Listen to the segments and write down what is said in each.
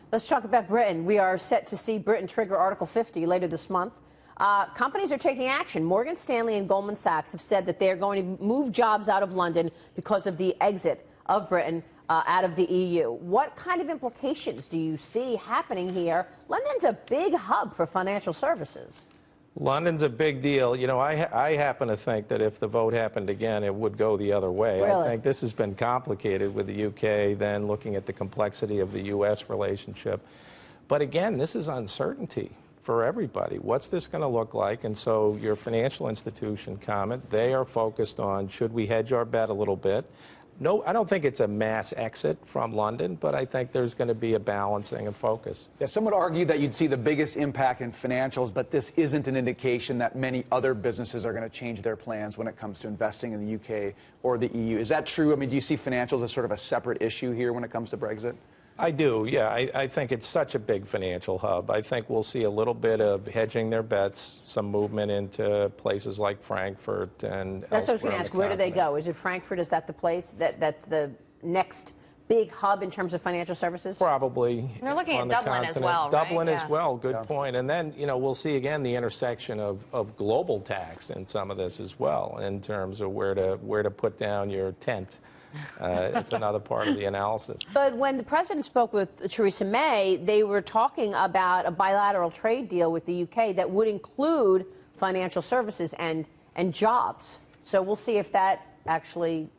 Let's talk about Britain. We are set to see Britain trigger Article 50 later this month. Companies are taking action. Morgan Stanley and Goldman Sachs have said that they're going to move jobs out of London because of the exit of Britain out of the EU. What kind of implications do you see happening here? London's a big hub for financial services. London's a big deal. You know, I happen to think that if the vote happened again, it would go the other way. Really? I think this has been complicated with the UK, then looking at the complexity of the US relationship. But again, this is uncertainty for everybody. What's this going to look like? And so your financial institution comment, they are focused on, should we hedge our bet a little bit? No, I don't think it's a mass exit from London, but I think there's going to be a balancing of focus. Yeah, some would argue that you'd see the biggest impact in financials, but this isn't an indication that many other businesses are going to change their plans when it comes to investing in the UK or the EU. Is that true? I mean, do you see financials as sort of a separate issue here when it comes to Brexit? I do, yeah. I think it's such a big financial hub. I think we'll see a little bit of hedging their bets, some movement into places like Frankfurt and That's what I was going to ask. Where do they go? Is it Frankfurt? Is that the place that's the next big hub in terms of financial services? Probably. They're looking at Dublin as well, right? Dublin as well, good point. And then, you know, we'll see again the intersection of global tax in some of this as well, in terms of where to put down your tent. It's another part of the analysis. But when the president spoke with Theresa May, they were talking about a bilateral trade deal with the UK that would include financial services and jobs. So we'll see if that actually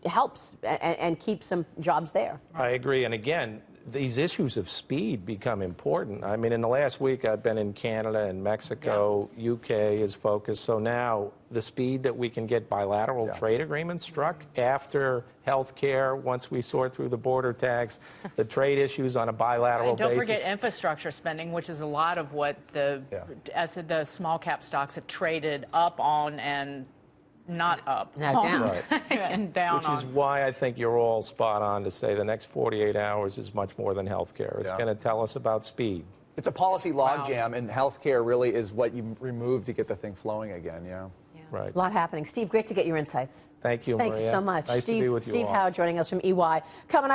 helps and keeps some jobs there. I agree. And again, these issues of speed become important. I mean, in the last week, I've been in Canada and Mexico. Yeah. UK is focused. So now the speed that we can get bilateral trade agreements struck after health care, once we sort through the border tax, the trade issues on a bilateral basis. Don't forget infrastructure spending, which is a lot of what the small cap stocks have traded up on and not up. Now down. Right. And down on. Which is why I think you're all spot on to say the next 48 hours is much more than health care. It's going to tell us about speed. It's a policy logjam, and health care really is what you remove to get the thing flowing again, Right. A lot happening. Steve, great to get your insights. Thank you, Maria. Thanks so much. Nice to be with you all. Steve Howe joining us from EY. Coming up.